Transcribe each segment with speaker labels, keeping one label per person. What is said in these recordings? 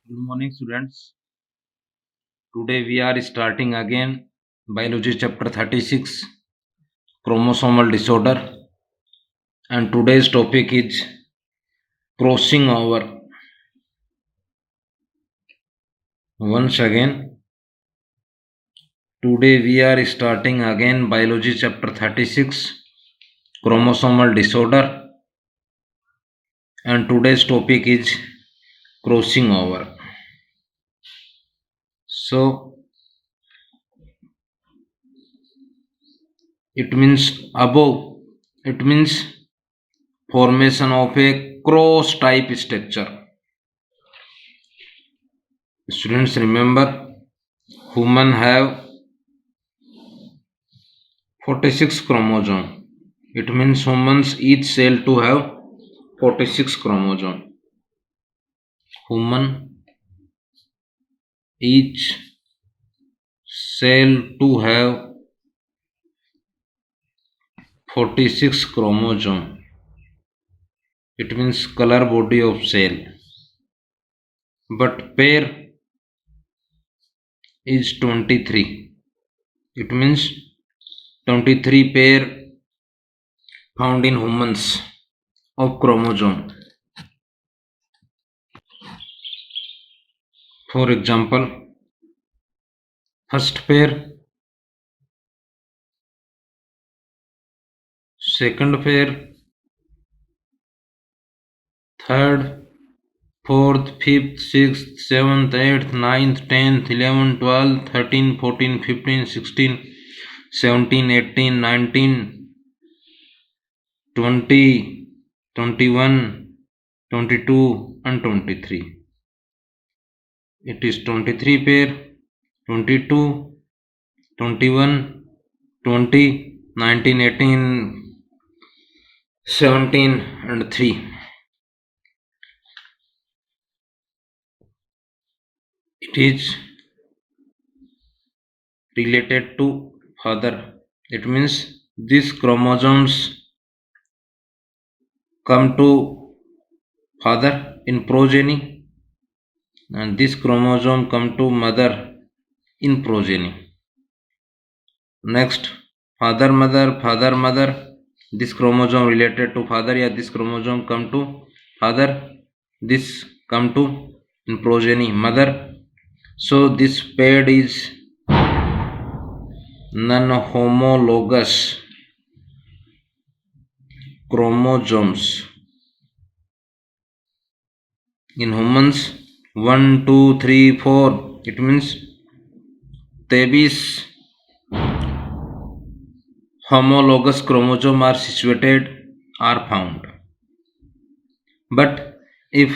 Speaker 1: Good morning, students. Today we are starting again biology chapter 36, chromosomal disorder, and today's topic is crossing over. Once again, today we are starting again biology chapter 36, chromosomal disorder, and today's topic is crossing over. So, it means above, it means formation of a cross type structure. Students, remember, human have 46 chromosome. It means humans each cell to have 46 chromosome. Human each cell to have 46 chromosome. It means color body of cell. But pair is 23. It means 23 pair found in humans of chromosome. For example, first pair, second pair, third, fourth, fifth, sixth, seventh, eighth, ninth, 10th, 11th, 12th, 13, 14, 15, 16, 17, 18, 19, 20, 21, 22, and 23. It is 23 pair, 22, 21, 20, 19, 18, 17, and 3. It is related to father. It means these chromosomes come to father in progeny, and this chromosome come to mother in progeny. Next, father mother, this chromosome related to father, this chromosome come to father, this come to in progeny mother. So this paired is non-homologous chromosomes. In humans, 1, 2, 3, 4, it means 23 homologous chromosomes are situated, are found. But if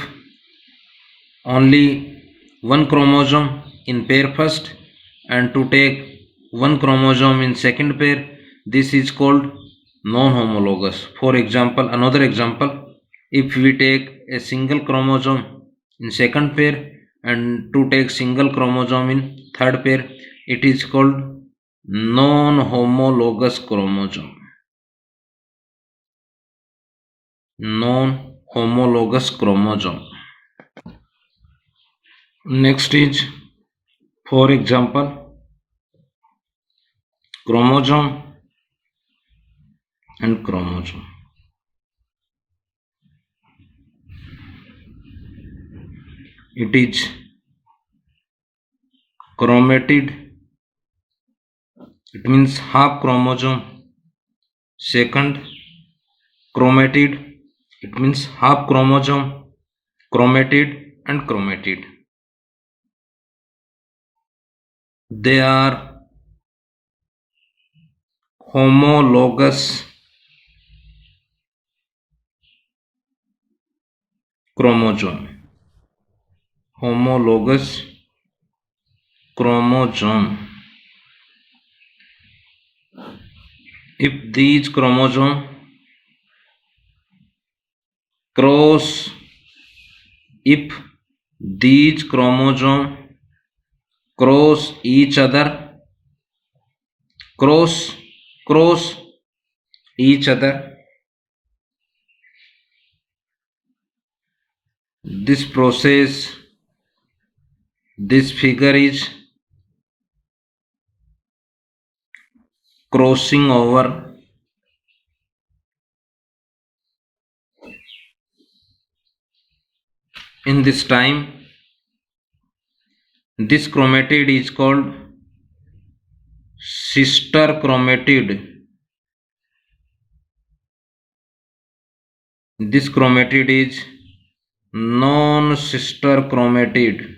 Speaker 1: only one chromosome in pair first and to take one chromosome in second pair, this is called non-homologous. For example, another example, if we take a single chromosome in second pair and to take single chromosome in third pair, it is called non-homologous chromosome. Non-homologous chromosome. Next is, for example, chromosome and chromosome. It is chromatid. It means half chromosome. Second, chromatid. It means half chromosome, chromatid and chromatid. They are homologous chromosome. Homologous chromosome. If these chromosome cross, if these chromosome cross each other, cross each other, this process This figure is crossing over. In this time, this chromatid is called sister chromatid. This chromatid is non-sister chromatid.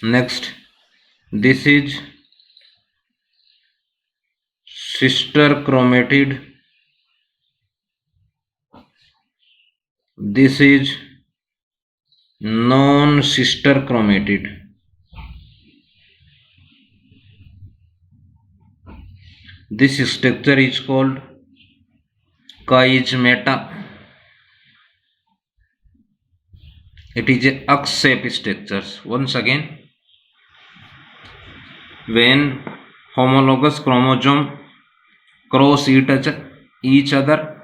Speaker 1: Next, this is sister chromatid. This is non-sister chromatid. This structure is called chiasmata. It is a X-shaped structure. Once again, when homologous chromosome cross each other,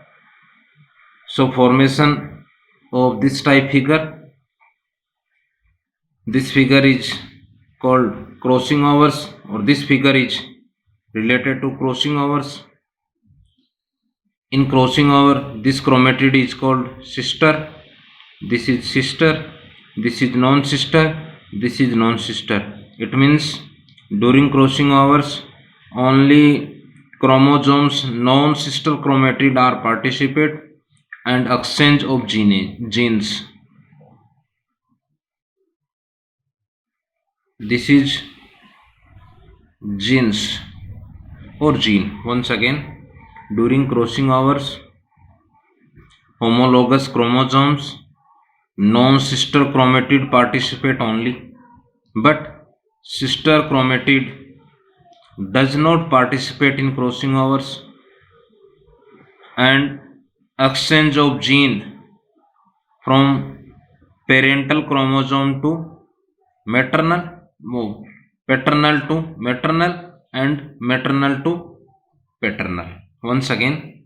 Speaker 1: so formation of this type figure. This figure is called crossing overs, or this figure is related to crossing overs. In crossing over, this chromatid is called sister. This is sister. This is non-sister. This is non-sister. It means during crossing overs, only chromosomes non-sister chromatid are participate and exchange of genes. This is genes or gene. Once again, during crossing overs, homologous chromosomes non-sister chromatid participate only, but sister chromatid does not participate in crossing overs, and exchange of gene from parental chromosome to maternal, paternal to maternal, and maternal to paternal. Once again,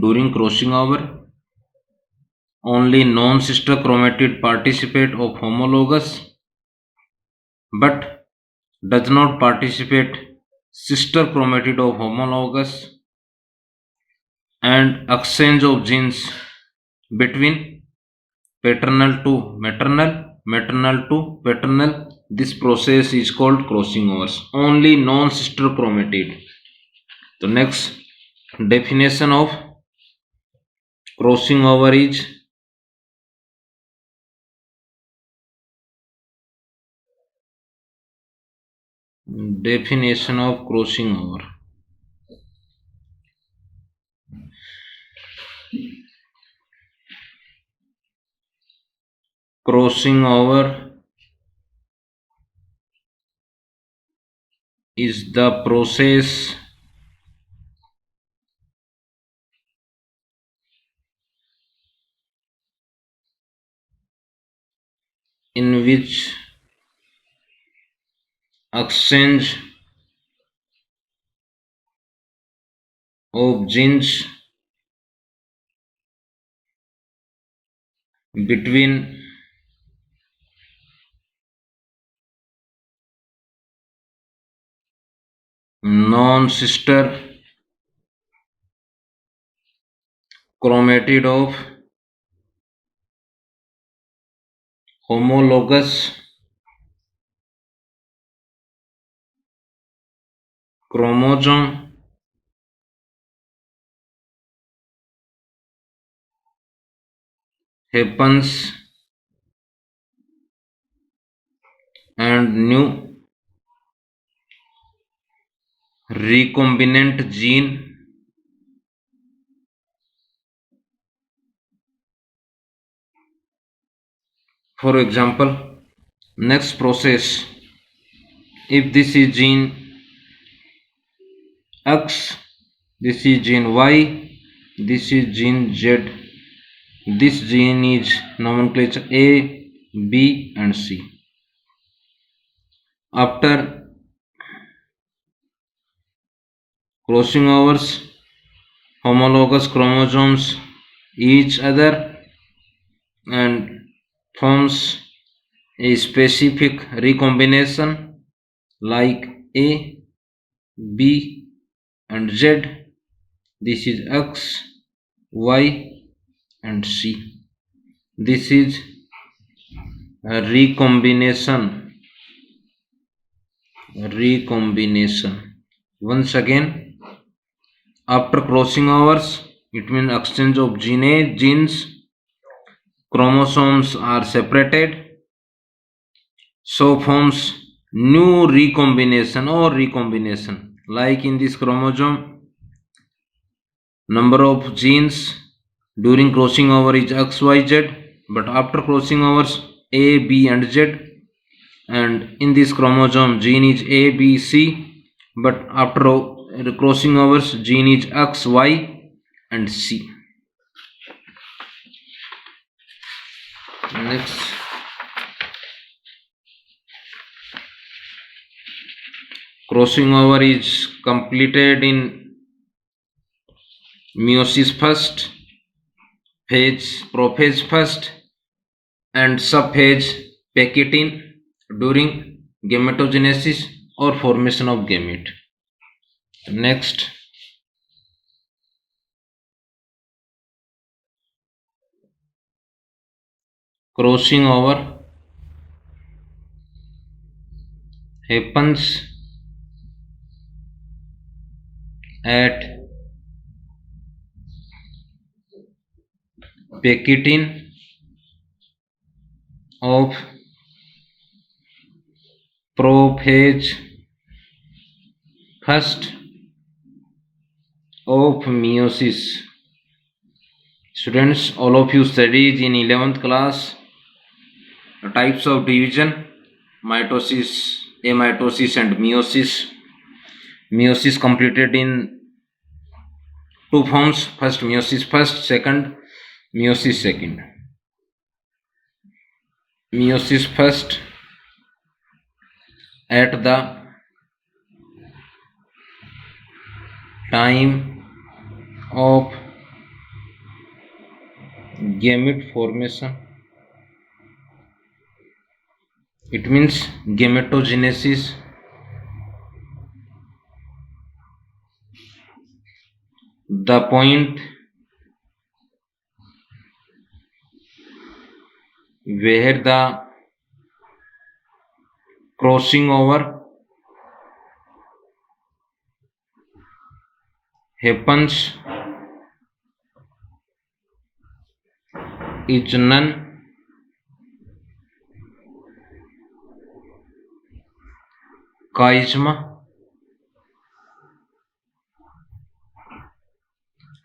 Speaker 1: during crossing over, only non-sister chromatid participate of homologous, but does not participate sister chromatid of homologous, and exchange of genes between paternal to maternal, maternal to paternal. This process is called crossing overs. Only non-sister chromatid. The next definition of crossing over is definition of crossing over. Crossing over is the process in which exchange of genes between non-sister chromatid of homologous chromosome happens, and new recombinant gene for example. Next process, if this is gene X, this is gene Y, this is gene Z. This gene is nomenclature A, B and C. After crossing overs, homologous chromosomes each other and forms a specific recombination like A, B and Z. This is X, Y and C. This is a recombination. Once again, after crossing overs, it means exchange of genes, chromosomes are separated, so forms new recombination. Like in this chromosome, number of genes during crossing over is XYZ, but after crossing overs A, B and Z, and in this chromosome gene is A, B, C, but after crossing overs gene is X, Y and C. Next, crossing over is completed in meiosis first, prophase first and subphase Pectin during gametogenesis or formation of gamete. Next, crossing over happens at Pectin of prophase first of meiosis. Students, all of you studied in 11th class types of division: mitosis, amitosis and meiosis. Meiosis completed in two forms: first meiosis first, second meiosis second. Meiosis first at the time of gamete formation. It means gametogenesis. The point where the crossing over happens is known chiasma.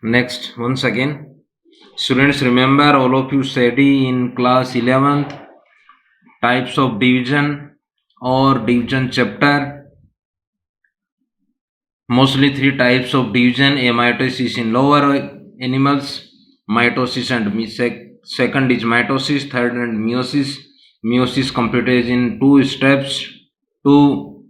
Speaker 1: Next, once again, students, remember, all of you study in class 11th types of division or division chapter. Mostly three types of division: amitosis in lower animals, mitosis and second is mitosis, third and meiosis. Meiosis completed in two steps, two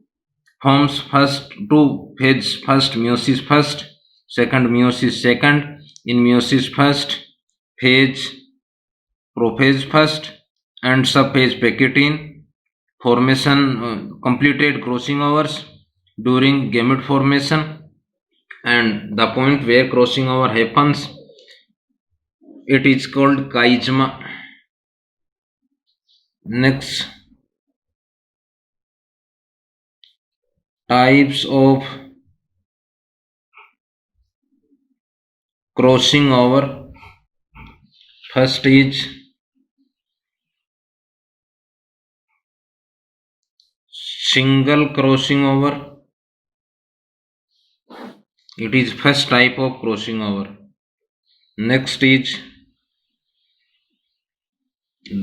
Speaker 1: forms first, two phase first, meiosis first, second meiosis second. In meiosis first phase, prophase first and subphase Pectin formation completed crossing overs during gamete formation, and the point where crossing over happens, it is called chiasma. Next, types of crossing over. First is single crossing over. It is first type of crossing over. Next is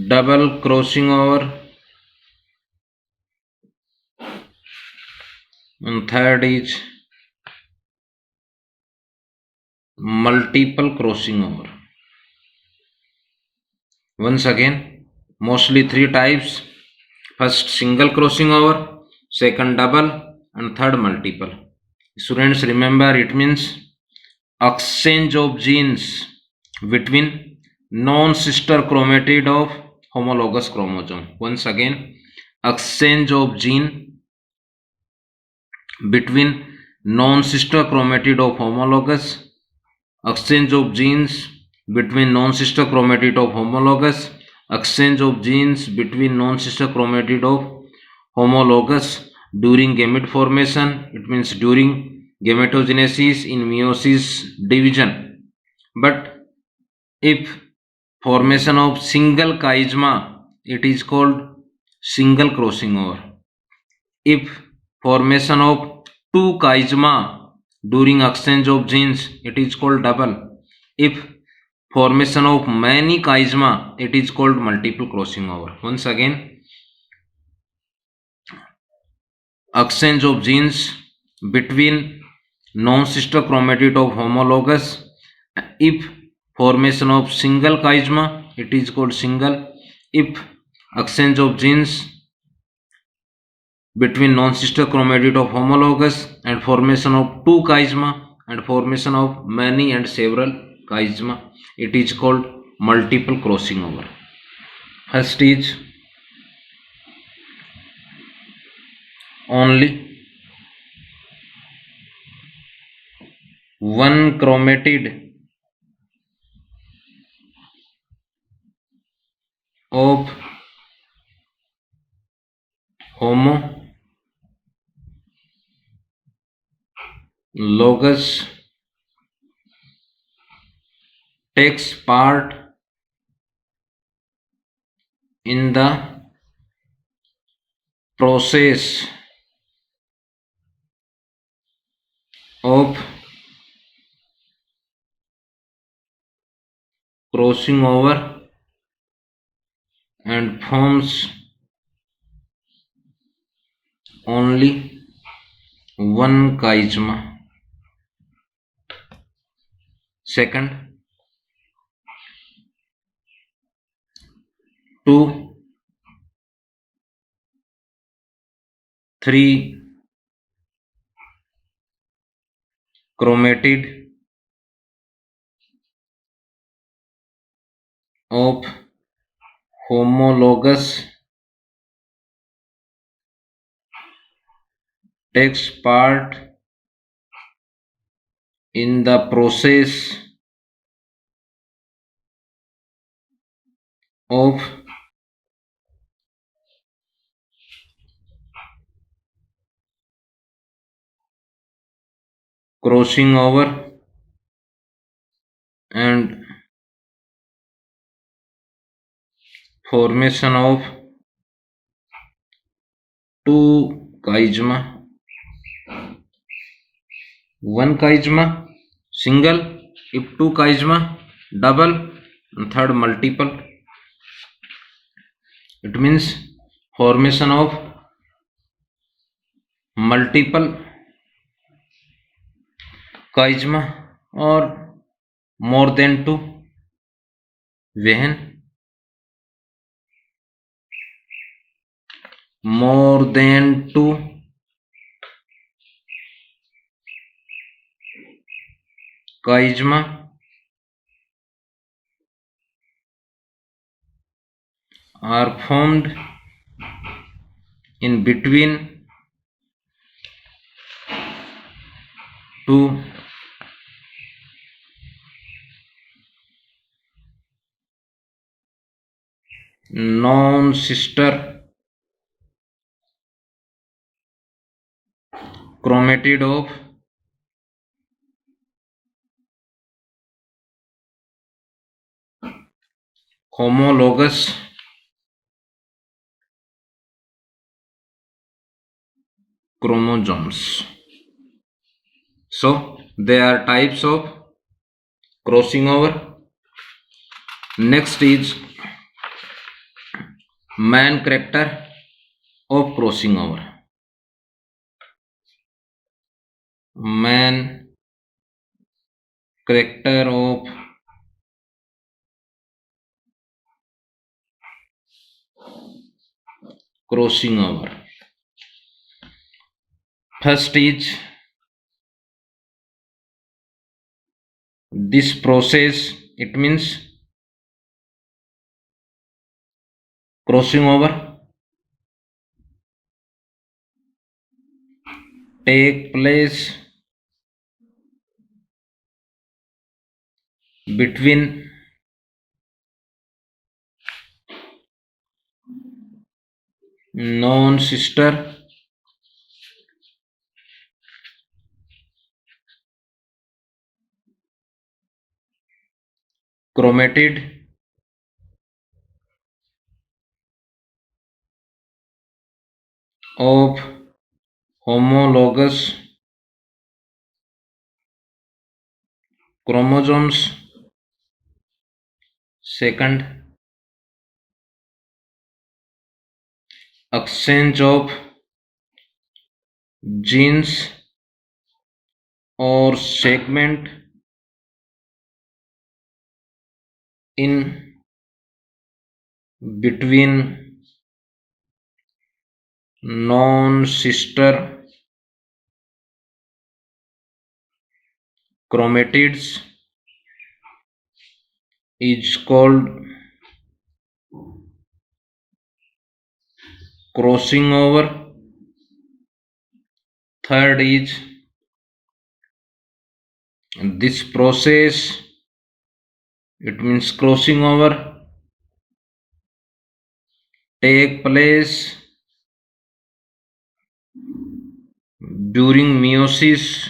Speaker 1: double crossing over, and third is multiple crossing over. Once again, mostly three types: first single crossing over, second double and third multiple. Students, remember, it means exchange of genes between non-sister chromatid of homologous chromosome. Once again, exchange of gene between non-sister chromatid of homologous, exchange of genes between non-sister chromatid of homologous, exchange of genes between non-sister chromatid of homologous during gamete formation. It means during gametogenesis in meiosis division. But if formation of single chiasma, it is called single crossing over. If formation of two chiasma during exchange of genes, it is called double. If formation of many chiasma, it is called multiple crossing over. Once again, exchange of genes between non-sister chromatid of homologous. If formation of single chiasma, it is called single. If exchange of genes between non-sister chromatid of homologous and formation of two chiasma and formation of many and several chiasma, it is called multiple crossing over. First is only one chromatid of homologous takes part in the process of crossing over and forms only one chiasma. Second, two, three chromatid of homologous takes part in the process of crossing over and formation of two chiasma. One chiasma single, if two chiasma double, and third multiple. It means formation of multiple chiasma or more than two. When more than two chiasma are formed in between two non-sister chromatid of homologous chromosomes. So there are types of crossing over. Next is main character of crossing over. Main character of crossing over. First is this process, it means Crossing over take place between non-sister chromatid of homologous chromosomes. Second, exchange of genes or segment in between non-sister chromatids is called crossing over. Third is this process, it means crossing over, take place during meiosis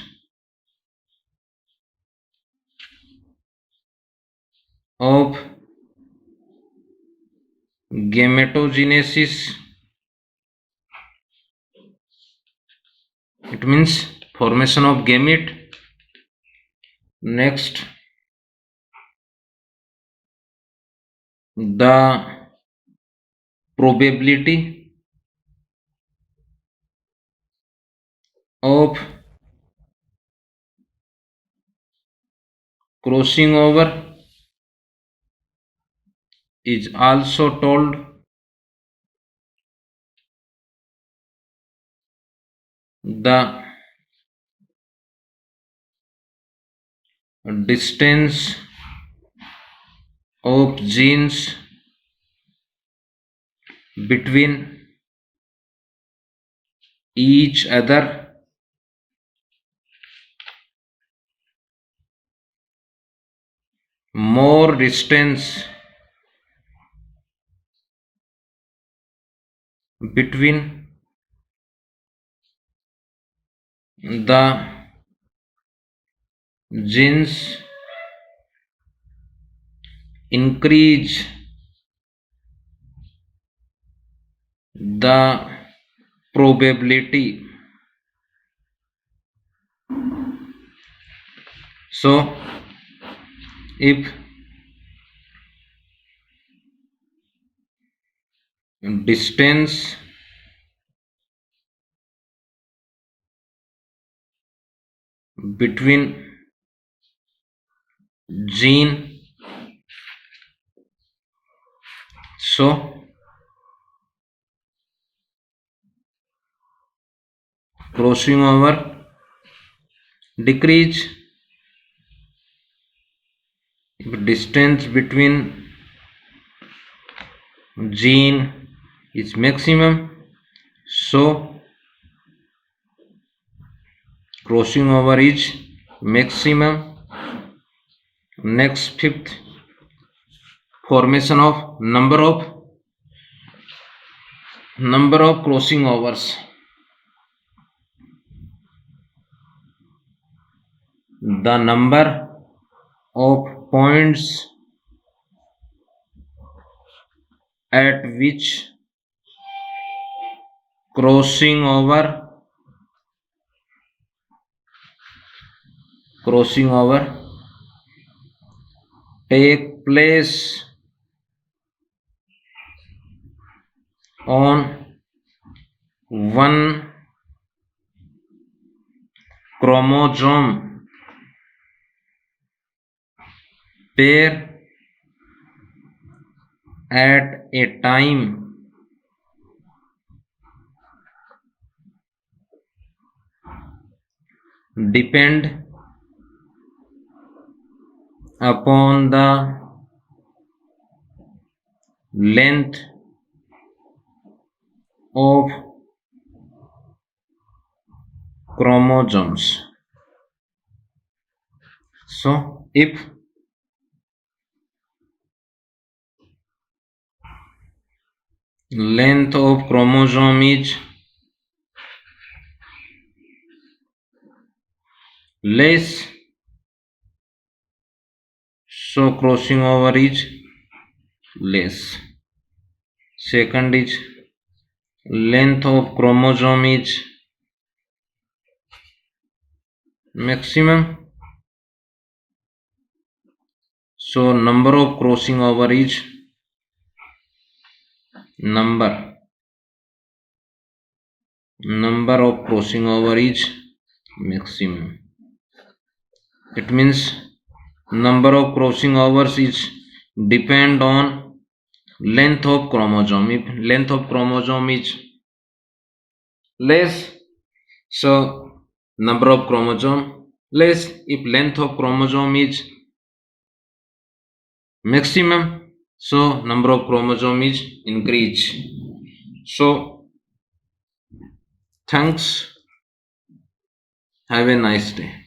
Speaker 1: of gametogenesis. It means formation of gamete. Next, the probability of crossing over is also told. The distance of genes between each other more distance between the genes increase the probability. So if distance between gene, so crossing over decrease. If distance between gene is maximum, so crossing over is maximum. Next, fifth, formation of number of crossing overs. The number of points at which crossing over take place on one chromosome pair at a time depend upon the length of chromosomes. So if length of chromosome is less, so crossing over is less. Second is length of chromosome is maximum, so number of crossing over is number of crossing over is maximum. It means number of crossing overs is depend on length of chromosome. If length of chromosome is less, so number of chromosome less. If length of chromosome is maximum, so number of chromosome is increase. So thanks, have a nice day.